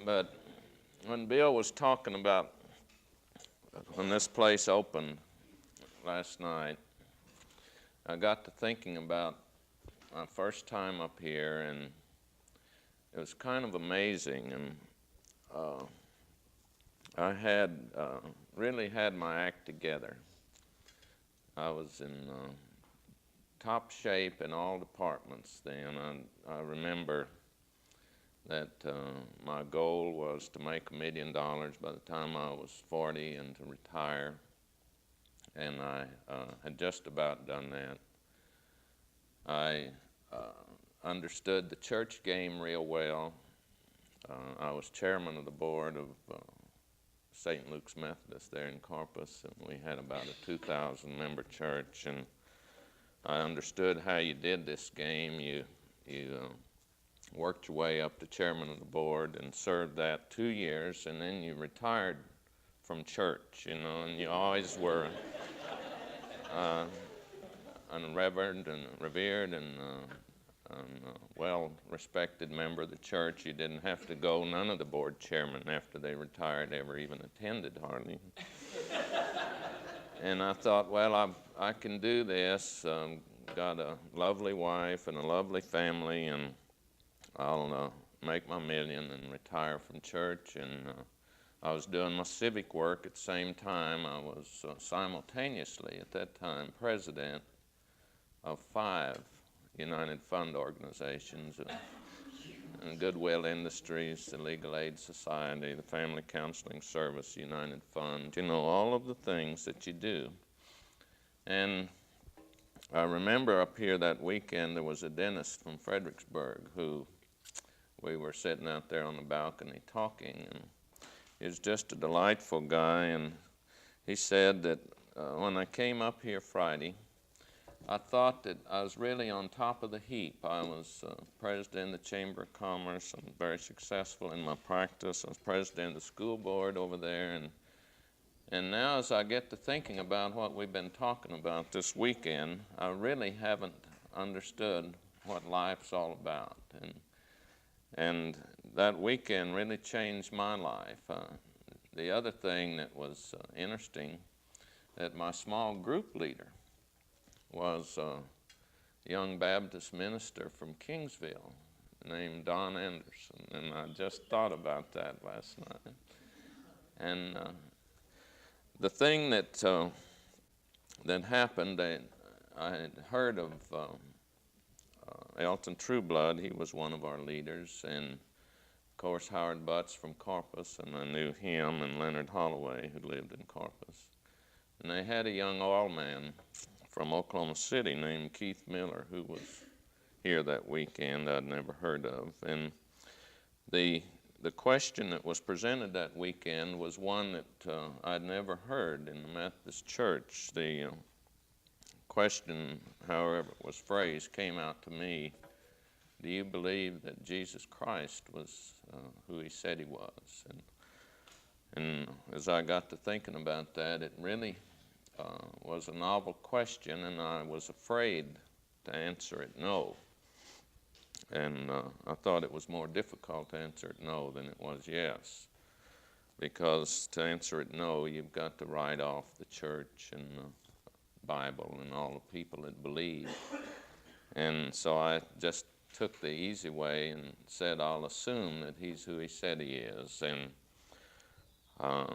But when Bill was talking about when this place opened last night, I got to thinking about my first time up here, and it was kind of amazing. And I had really had my act together. I was in top shape in all departments then. I remember that my goal was to make $1 million by the time I was 40 and to retire, and I had just about done that. I understood the church game real well. I was chairman of the board of St. Luke's Methodist there in Corpus, and we had about a 2,000 member church, and I understood how you did this game. You worked your way up to chairman of the board and served that 2 years, and then you retired from church, and you always were a revered and revered and well-respected member of the church. You didn't have to go. None of the board chairmen after they retired ever even attended hardly. And I thought, well, I can do this. Got a lovely wife and a lovely family, and I'll make my $1 million and retire from church. And I was doing my civic work at the same time. I was simultaneously at that time president of 5 United Fund organizations, and Goodwill Industries, the Legal Aid Society, the Family Counseling Service, United Fund, all of the things that you do. And I remember up here that weekend there was a dentist from Fredericksburg who we were sitting out there on the balcony talking, and he was just a delightful guy, and he said that when I came up here Friday, I thought that I was really on top of the heap. I was president of the Chamber of Commerce and very successful in my practice. I was president of the school board over there, and now as I get to thinking about what we've been talking about this weekend, I really haven't understood what life's all about. And that weekend really changed my life. The other thing that was interesting, that my small group leader was a young Baptist minister from Kingsville named Don Anderson, and I just thought about that last night. And the thing that happened, I had heard of Elton Trueblood. He was one of our leaders, and of course Howard Butts from Corpus, and I knew him, and Leonard Holloway, who lived in Corpus. And they had a young oil man from Oklahoma City named Keith Miller, who was here that weekend I'd never heard of. And the question that was presented that weekend was one that I'd never heard in the Methodist Church. The question, however it was phrased, came out to me: do you believe that Jesus Christ was who he said he was? And as I got to thinking about that, it really was a novel question, and I was afraid to answer it no. And I thought it was more difficult to answer it no than it was yes, because to answer it no, you've got to write off the church and the Bible and all the people that believe. And so I just took the easy way and said, I'll assume that he's who he said he is. And I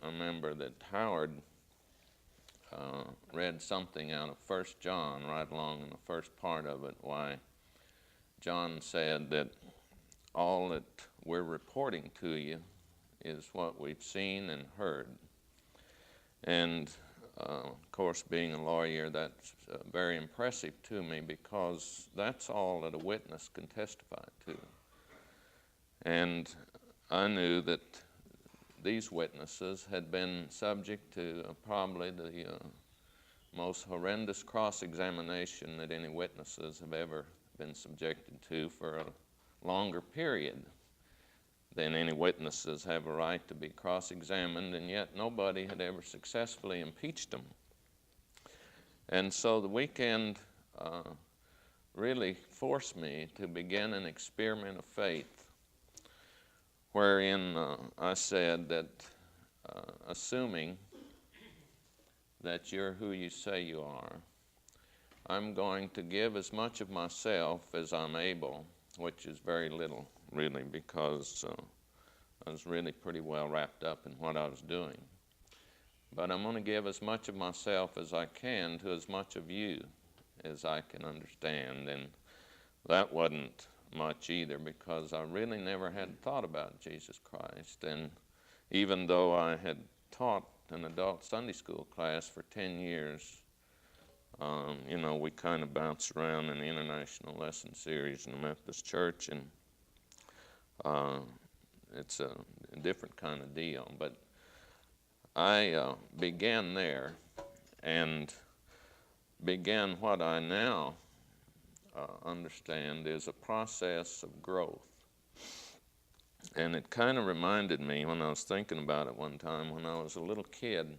remember that Howard read something out of 1 John right along in the first part of it, why John said that all that we're reporting to you is what we've seen and heard. And of course, being a lawyer, that's very impressive to me, because that's all that a witness can testify to. And I knew that these witnesses had been subject to probably the most horrendous cross-examination that any witnesses have ever been subjected to for a longer period than any witnesses have a right to be cross-examined, and yet nobody had ever successfully impeached them. And so the weekend really forced me to begin an experiment of faith. wherein I said that assuming that you're who you say you are, I'm going to give as much of myself as I'm able, which is very little, really, because I was really pretty well wrapped up in what I was doing. But I'm going to give as much of myself as I can to as much of you as I can understand. And that wasn't much either, because I really never had thought about Jesus Christ. And even though I had taught an adult Sunday school class for 10 years, we kind of bounced around in the International Lesson Series in the Methodist Church, and it's a different kind of deal. But I began there and began what I now understand is a process of growth. And it kind of reminded me, when I was thinking about it one time, when I was a little kid,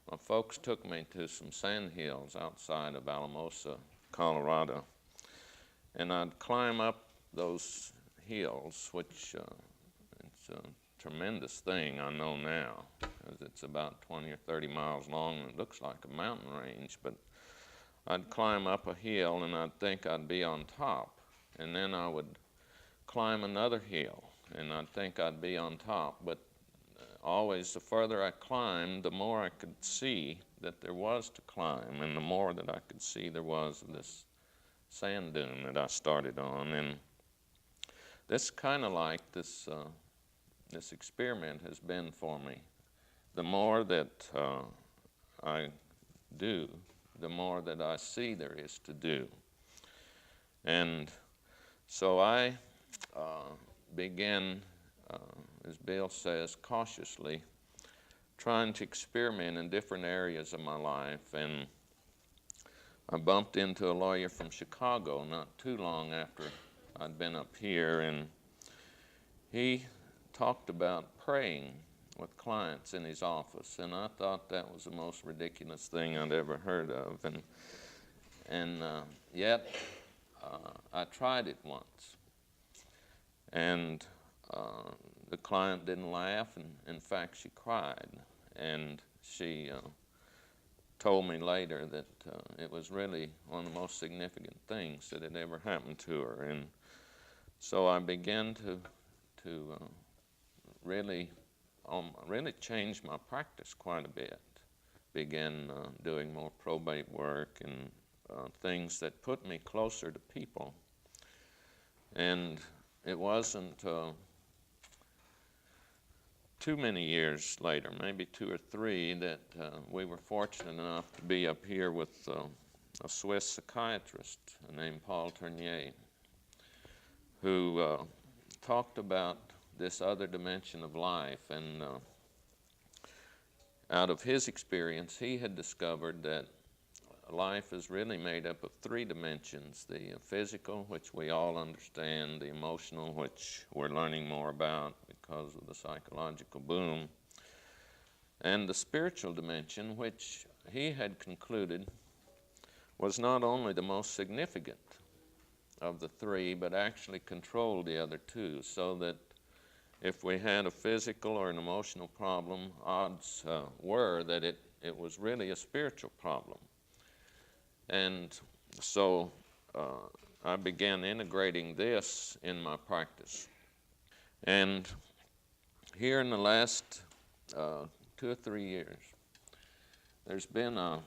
my folks took me to some sand hills outside of Alamosa, Colorado. And I'd climb up those hills, which it's a tremendous thing, I know now, because it's about 20 or 30 miles long and it looks like a mountain range. But I'd climb up a hill and I'd think I'd be on top. And then I would climb another hill and I'd think I'd be on top. But always the further I climbed, the more I could see that there was to climb, and the more that I could see there was of this sand dune that I started on. And this kind of like this experiment has been for me. The more that I do, the more that I see there is to do. And so I began, as Bill says, cautiously trying to experiment in different areas of my life. And I bumped into a lawyer from Chicago not too long after I'd been up here, and he talked about praying with clients in his office, and I thought that was the most ridiculous thing I'd ever heard of. And yet I tried it once, and the client didn't laugh, and in fact she cried, and she told me later that it was really one of the most significant things that had ever happened to her. And so I began to really change my practice quite a bit. Began doing more probate work and things that put me closer to people. And it wasn't too many years later, maybe 2 or 3, that we were fortunate enough to be up here with a Swiss psychiatrist named Paul Tournier, who talked about this other dimension of life. And out of his experience, he had discovered that life is really made up of 3 dimensions: the physical, which we all understand; the emotional, which we're learning more about because of the psychological boom; and the spiritual dimension, which he had concluded was not only the most significant of the 3, but actually controlled the other 2, so that if we had a physical or an emotional problem, odds were that it was really a spiritual problem. And so I began integrating this in my practice. And here in the last 2 or 3 years, there's been a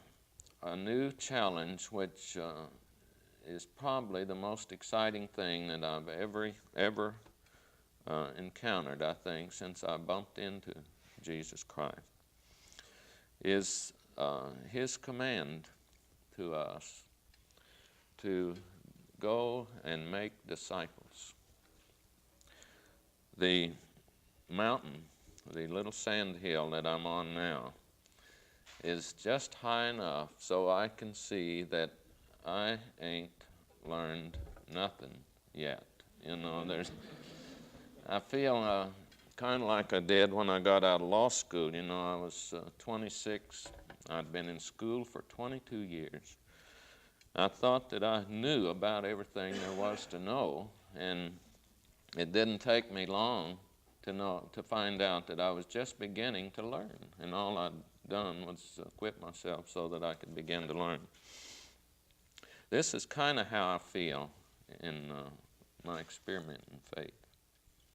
new challenge, which is probably the most exciting thing that I've ever encountered, I think, since I bumped into Jesus Christ, is his command to us to go and make disciples. The mountain, the little sand hill that I'm on now, is just high enough so I can see that I ain't learned nothing yet. I feel kind of like I did when I got out of law school. I was 26. I'd been in school for 22 years. I thought that I knew about everything there was to know, and it didn't take me long to find out that I was just beginning to learn, and all I'd done was quit myself so that I could begin to learn. This is kind of how I feel in my experiment in faith.